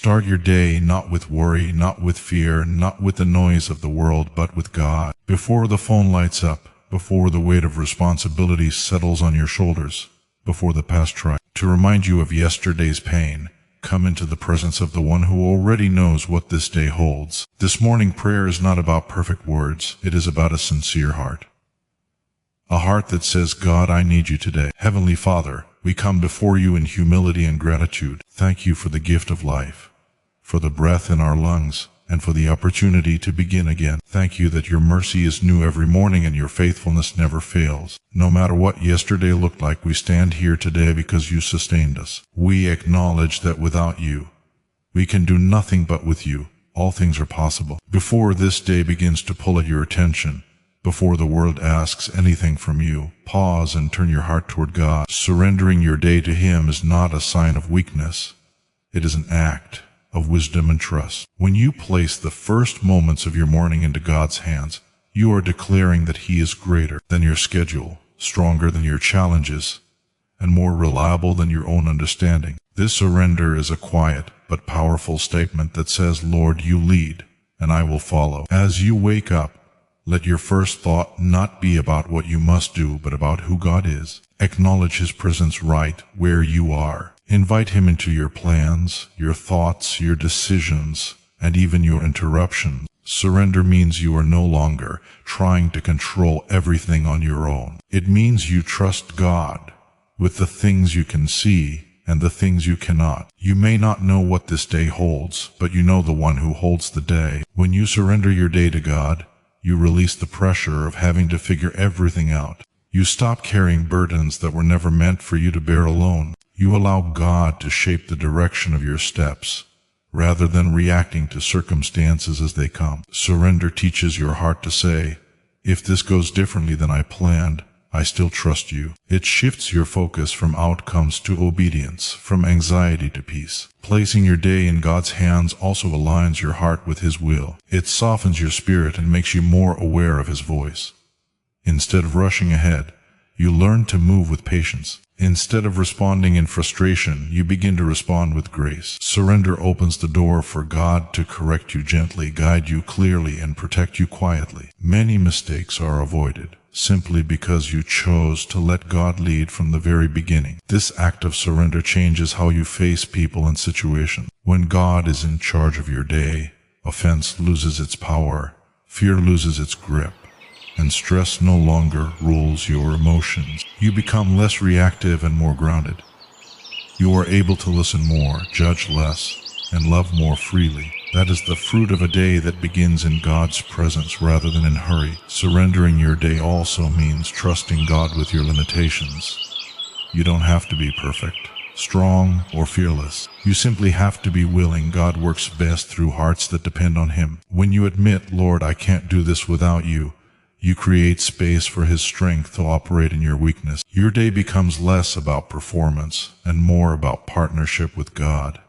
Start your day not with worry, not with fear, not with the noise of the world, but with God. Before the phone lights up, before the weight of responsibility settles on your shoulders, before the past tries to remind you of yesterday's pain, come into the presence of the one who already knows what this day holds. This morning prayer is not about perfect words. It is about a sincere heart. A heart that says, God, I need you today. Heavenly Father, we come before you in humility and gratitude. Thank you for the gift of life, for the breath in our lungs, and for the opportunity to begin again. Thank you that your mercy is new every morning and your faithfulness never fails. No matter what yesterday looked like, we stand here today because you sustained us. We acknowledge that without you, we can do nothing, but with you, all things are possible. Before this day begins to pull at your attention, before the world asks anything from you, pause and turn your heart toward God. Surrendering your day to Him is not a sign of weakness. It is an act of wisdom and trust. When you place the first moments of your morning into God's hands, you are declaring that He is greater than your schedule, stronger than your challenges, and more reliable than your own understanding. This surrender is a quiet but powerful statement that says, Lord, you lead, and I will follow. As you wake up, let your first thought not be about what you must do, but about who God is. Acknowledge His presence right where you are. Invite Him into your plans, your thoughts, your decisions, and even your interruptions. Surrender means you are no longer trying to control everything on your own. It means you trust God with the things you can see and the things you cannot. You may not know what this day holds, but you know the one who holds the day. When you surrender your day to God, you release the pressure of having to figure everything out. You stop carrying burdens that were never meant for you to bear alone. You allow God to shape the direction of your steps, rather than reacting to circumstances as they come. Surrender teaches your heart to say, if this goes differently than I planned, I still trust you. It shifts your focus from outcomes to obedience, from anxiety to peace. Placing your day in God's hands also aligns your heart with His will. It softens your spirit and makes you more aware of His voice. Instead of rushing ahead, you learn to move with patience. Instead of responding in frustration, you begin to respond with grace. Surrender opens the door for God to correct you gently, guide you clearly, and protect you quietly. Many mistakes are avoided simply because you chose to let God lead from the very beginning. This act of surrender changes how you face people and situations. When God is in charge of your day, offense loses its power, fear loses its grip, and stress no longer rules your emotions. You become less reactive and more grounded. You are able to listen more, judge less, and love more freely. That is the fruit of a day that begins in God's presence rather than in hurry. Surrendering your day also means trusting God with your limitations. You don't have to be perfect, strong, or fearless. You simply have to be willing. God works best through hearts that depend on Him. When you admit, Lord, I can't do this without you, you create space for His strength to operate in your weakness. Your day becomes less about performance and more about partnership with God.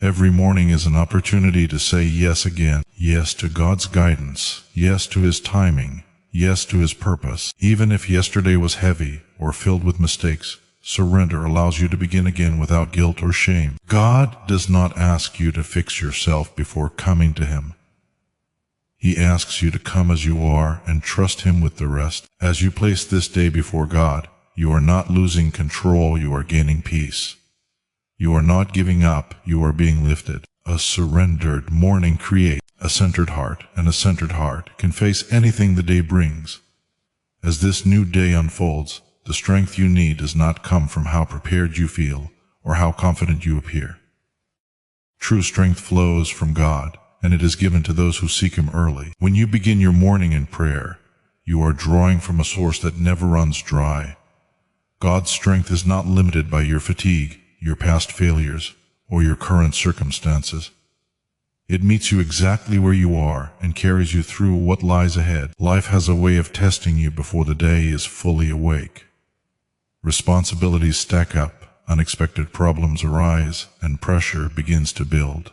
Every morning is an opportunity to say yes again. Yes to God's guidance. Yes to His timing. Yes to His purpose. Even if yesterday was heavy or filled with mistakes, surrender allows you to begin again without guilt or shame. God does not ask you to fix yourself before coming to Him. He asks you to come as you are and trust Him with the rest. As you place this day before God, you are not losing control, you are gaining peace. You are not giving up, you are being lifted. A surrendered morning creates a centered heart, and a centered heart can face anything the day brings. As this new day unfolds, the strength you need does not come from how prepared you feel or how confident you appear. True strength flows from God, and it is given to those who seek Him early. When you begin your morning in prayer, you are drawing from a source that never runs dry. God's strength is not limited by your fatigue, your past failures, or your current circumstances. It meets you exactly where you are and carries you through what lies ahead. Life has a way of testing you before the day is fully awake. Responsibilities stack up, unexpected problems arise, and pressure begins to build.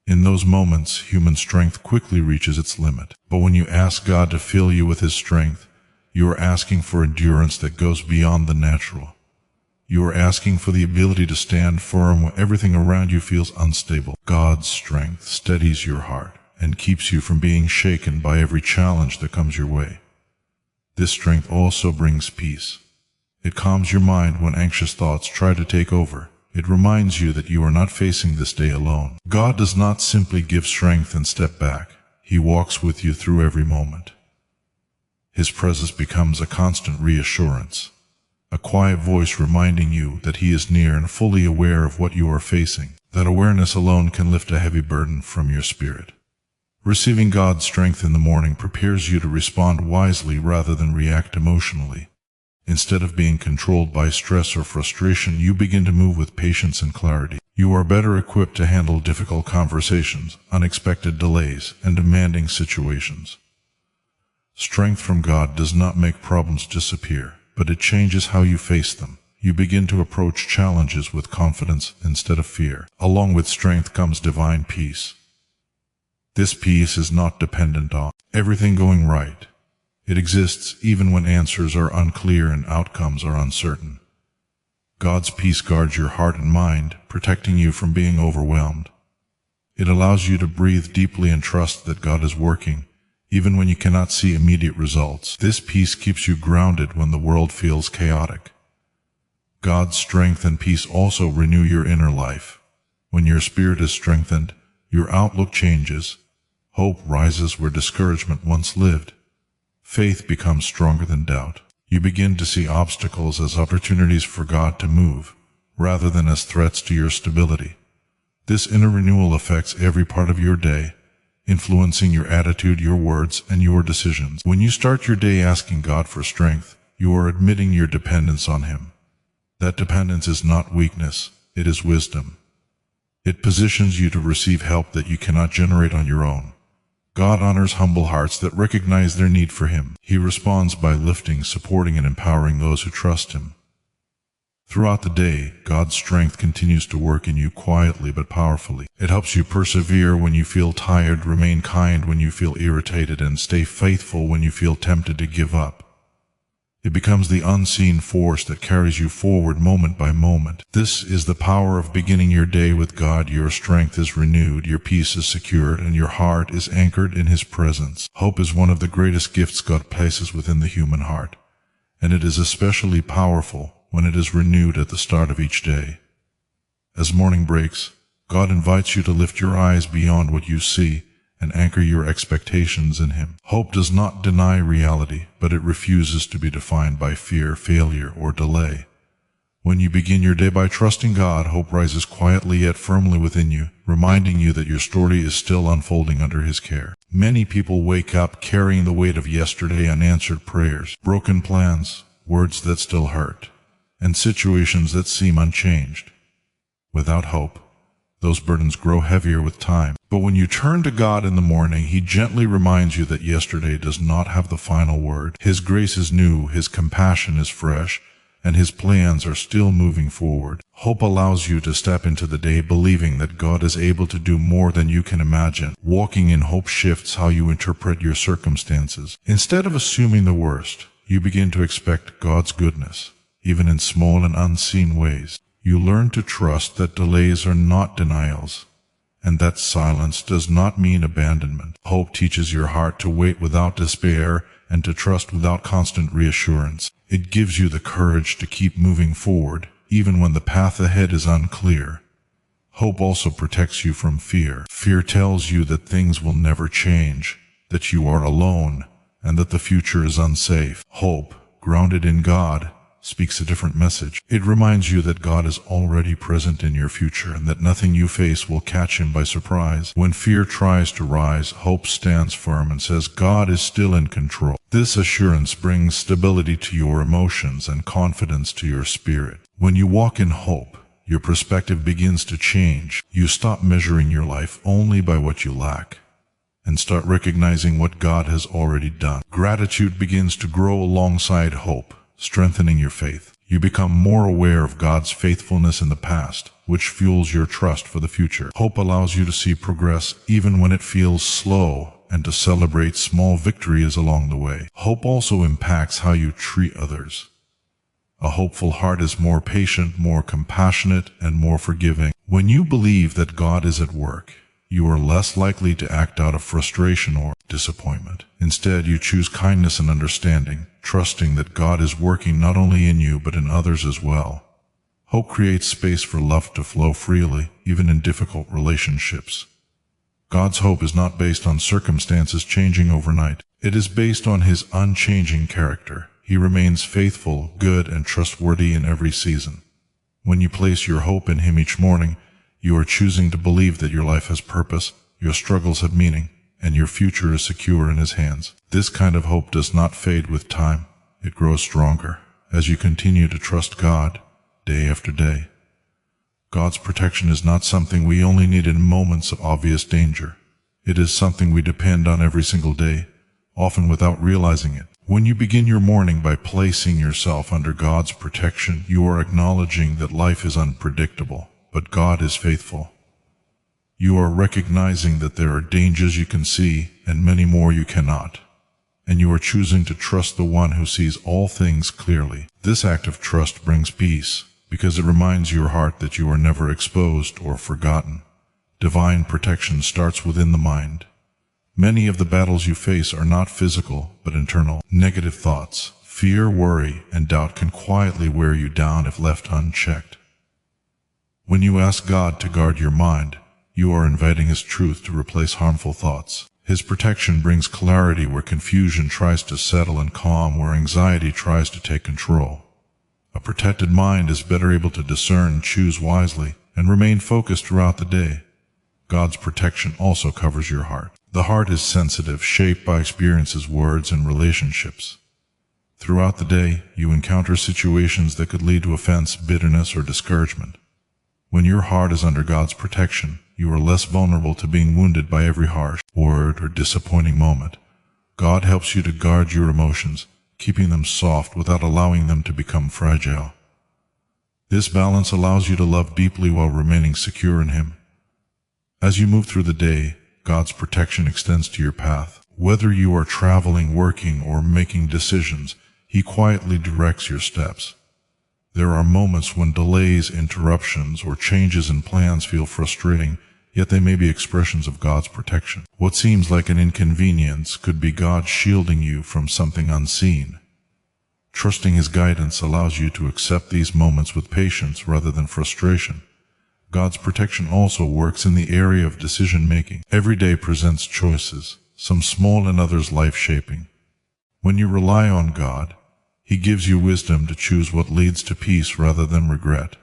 In those moments, human strength quickly reaches its limit. But when you ask God to fill you with His strength, you are asking for endurance that goes beyond the natural. You are asking for the ability to stand firm when everything around you feels unstable. God's strength steadies your heart and keeps you from being shaken by every challenge that comes your way. This strength also brings peace. It calms your mind when anxious thoughts try to take over. It reminds you that you are not facing this day alone. God does not simply give strength and step back. He walks with you through every moment. His presence becomes a constant reassurance, a quiet voice reminding you that He is near and fully aware of what you are facing. That awareness alone can lift a heavy burden from your spirit. Receiving God's strength in the morning prepares you to respond wisely rather than react emotionally. Instead of being controlled by stress or frustration, you begin to move with patience and clarity. You are better equipped to handle difficult conversations, unexpected delays, and demanding situations. Strength from God does not make problems disappear, but it changes how you face them. You begin to approach challenges with confidence instead of fear. Along with strength comes divine peace. This peace is not dependent on everything going right. It exists even when answers are unclear and outcomes are uncertain. God's peace guards your heart and mind, protecting you from being overwhelmed. It allows you to breathe deeply and trust that God is working, even when you cannot see immediate results. This peace keeps you grounded when the world feels chaotic. God's strength and peace also renew your inner life. When your spirit is strengthened, your outlook changes. Hope rises where discouragement once lived. Faith becomes stronger than doubt. You begin to see obstacles as opportunities for God to move, rather than as threats to your stability. This inner renewal affects every part of your day, influencing your attitude, your words, and your decisions. When you start your day asking God for strength, you are admitting your dependence on Him. That dependence is not weakness, it is wisdom. It positions you to receive help that you cannot generate on your own. God honors humble hearts that recognize their need for Him. He responds by lifting, supporting, and empowering those who trust Him. Throughout the day, God's strength continues to work in you quietly but powerfully. It helps you persevere when you feel tired, remain kind when you feel irritated, and stay faithful when you feel tempted to give up. It becomes the unseen force that carries you forward moment by moment. This is the power of beginning your day with God. Your strength is renewed, your peace is secured, and your heart is anchored in His presence. Hope is one of the greatest gifts God places within the human heart, and it is especially powerful when it is renewed at the start of each day. As morning breaks, God invites you to lift your eyes beyond what you see and anchor your expectations in Him. Hope does not deny reality, but it refuses to be defined by fear, failure, or delay. When you begin your day by trusting God, hope rises quietly yet firmly within you, reminding you that your story is still unfolding under His care. Many people wake up carrying the weight of yesterday unanswered prayers, broken plans, words that still hurt, and situations that seem unchanged. Without hope, those burdens grow heavier with time. But when you turn to God in the morning, He gently reminds you that yesterday does not have the final word. His grace is new, His compassion is fresh, and His plans are still moving forward. Hope allows you to step into the day believing that God is able to do more than you can imagine. Walking in hope shifts how you interpret your circumstances. Instead of assuming the worst, you begin to expect God's goodness, even in small and unseen ways. You learn to trust that delays are not denials, and that silence does not mean abandonment. Hope teaches your heart to wait without despair and to trust without constant reassurance. It gives you the courage to keep moving forward, even when the path ahead is unclear. Hope also protects you from fear. Fear tells you that things will never change, that you are alone, and that the future is unsafe. Hope, grounded in God, speaks a different message. It reminds you that God is already present in your future and that nothing you face will catch Him by surprise. When fear tries to rise, hope stands firm and says God is still in control. This assurance brings stability to your emotions and confidence to your spirit. When you walk in hope, your perspective begins to change. You stop measuring your life only by what you lack and start recognizing what God has already done. Gratitude begins to grow alongside hope, strengthening your faith. You become more aware of God's faithfulness in the past, which fuels your trust for the future. Hope allows you to see progress even when it feels slow and to celebrate small victories along the way. Hope also impacts how you treat others. A hopeful heart is more patient, more compassionate, and more forgiving. When you believe that God is at work, you are less likely to act out of frustration or disappointment. Instead, you choose kindness and understanding, trusting that God is working not only in you but in others as well. Hope creates space for love to flow freely, even in difficult relationships. God's hope is not based on circumstances changing overnight. It is based on His unchanging character. He remains faithful, good, and trustworthy in every season. When you place your hope in Him each morning, you are choosing to believe that your life has purpose, your struggles have meaning, and your future is secure in His hands. This kind of hope does not fade with time. It grows stronger as you continue to trust God day after day. God's protection is not something we only need in moments of obvious danger. It is something we depend on every single day, often without realizing it. When you begin your morning by placing yourself under God's protection, you are acknowledging that life is unpredictable, but God is faithful. You are recognizing that there are dangers you can see and many more you cannot, and you are choosing to trust the One who sees all things clearly. This act of trust brings peace, because it reminds your heart that you are never exposed or forgotten. Divine protection starts within the mind. Many of the battles you face are not physical, but internal. Negative thoughts, fear, worry, and doubt can quietly wear you down if left unchecked. When you ask God to guard your mind, you are inviting His truth to replace harmful thoughts. His protection brings clarity where confusion tries to settle and calm where anxiety tries to take control. A protected mind is better able to discern, choose wisely, and remain focused throughout the day. God's protection also covers your heart. The heart is sensitive, shaped by experiences, words, and relationships. Throughout the day, you encounter situations that could lead to offense, bitterness, or discouragement. When your heart is under God's protection, you are less vulnerable to being wounded by every harsh word or disappointing moment. God helps you to guard your emotions, keeping them soft without allowing them to become fragile. This balance allows you to love deeply while remaining secure in Him. As you move through the day, God's protection extends to your path. Whether you are traveling, working, or making decisions, He quietly directs your steps. There are moments when delays, interruptions, or changes in plans feel frustrating, yet they may be expressions of God's protection. What seems like an inconvenience could be God shielding you from something unseen. Trusting His guidance allows you to accept these moments with patience rather than frustration. God's protection also works in the area of decision-making. Every day presents choices, some small and others life-shaping. When you rely on God, He gives you wisdom to choose what leads to peace rather than regret.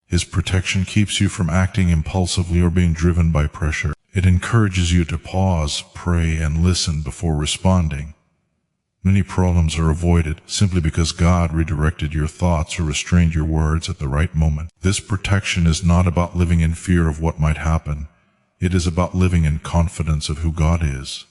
His protection keeps you from acting impulsively or being driven by pressure. It encourages you to pause, pray, and listen before responding. Many problems are avoided simply because God redirected your thoughts or restrained your words at the right moment. This protection is not about living in fear of what might happen. It is about living in confidence of who God is.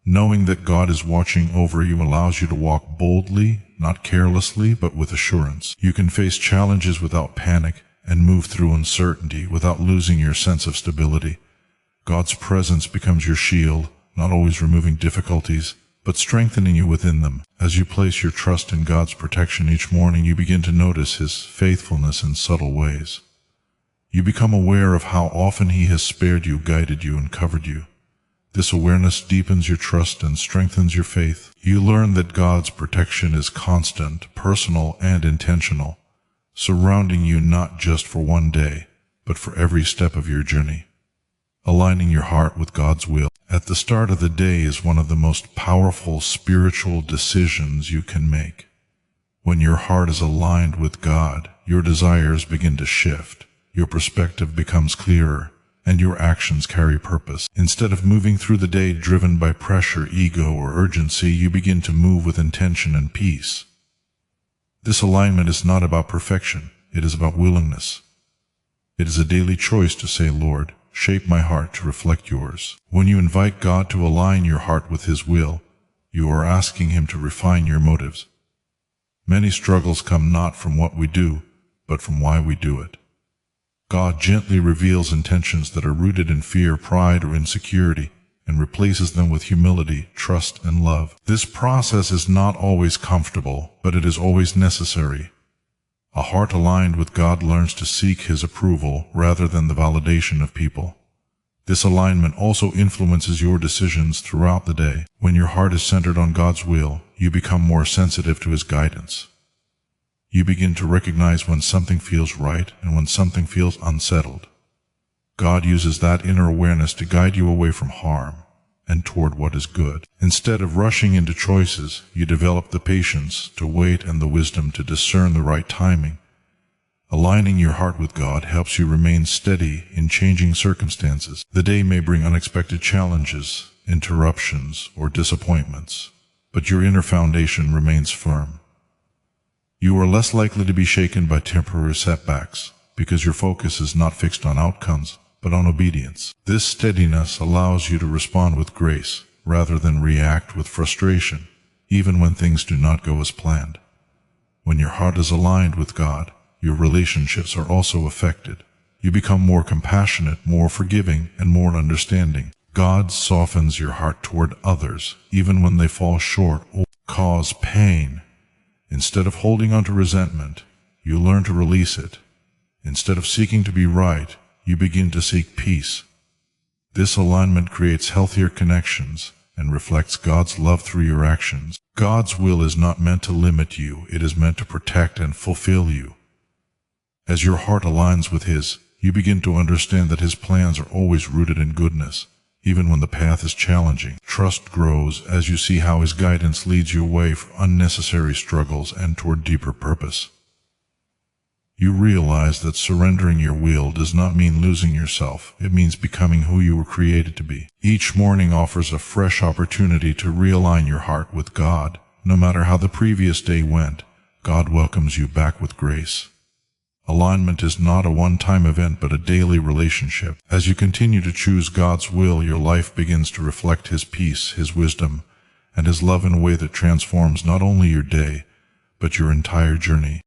Knowing that God is watching over you allows you to walk boldly, not carelessly, but with assurance. You can face challenges without panic and move through uncertainty without losing your sense of stability. God's presence becomes your shield, not always removing difficulties, but strengthening you within them. As you place your trust in God's protection each morning, you begin to notice His faithfulness in subtle ways. You become aware of how often He has spared you, guided you, and covered you. This awareness deepens your trust and strengthens your faith. You learn that God's protection is constant, personal, and intentional, surrounding you not just for one day, but for every step of your journey. Aligning your heart with God's will at the start of the day is one of the most powerful spiritual decisions you can make. When your heart is aligned with God, your desires begin to shift, your perspective becomes clearer, and your actions carry purpose. Instead of moving through the day driven by pressure, ego, or urgency, you begin to move with intention and peace. This alignment is not about perfection, it is about willingness. It is a daily choice to say, Lord, shape my heart to reflect yours. When you invite God to align your heart with His will, you are asking Him to refine your motives. Many struggles come not from what we do, but from why we do it. God gently reveals intentions that are rooted in fear, pride, or insecurity, and replaces them with humility, trust, and love. This process is not always comfortable, but it is always necessary. A heart aligned with God learns to seek His approval rather than the validation of people. This alignment also influences your decisions throughout the day. When your heart is centered on God's will, you become more sensitive to His guidance. You begin to recognize when something feels right and when something feels unsettled. God uses that inner awareness to guide you away from harm and toward what is good. Instead of rushing into choices, you develop the patience to wait and the wisdom to discern the right timing. Aligning your heart with God helps you remain steady in changing circumstances. The day may bring unexpected challenges, interruptions, or disappointments, but your inner foundation remains firm. You are less likely to be shaken by temporary setbacks because your focus is not fixed on outcomes, but on obedience. This steadiness allows you to respond with grace rather than react with frustration, even when things do not go as planned. When your heart is aligned with God, your relationships are also affected. You become more compassionate, more forgiving, and more understanding. God softens your heart toward others, even when they fall short or cause pain. Instead of holding on to resentment, you learn to release it. Instead of seeking to be right, you begin to seek peace. This alignment creates healthier connections and reflects God's love through your actions. God's will is not meant to limit you, it is meant to protect and fulfill you. As your heart aligns with His, you begin to understand that His plans are always rooted in goodness, even when the path is challenging. Trust grows as you see how His guidance leads you away from unnecessary struggles and toward deeper purpose. You realize that surrendering your will does not mean losing yourself, it means becoming who you were created to be. Each morning offers a fresh opportunity to realign your heart with God. No matter how the previous day went, God welcomes you back with grace. Alignment is not a one-time event but a daily relationship. As you continue to choose God's will, your life begins to reflect His peace, His wisdom, and His love in a way that transforms not only your day, but your entire journey.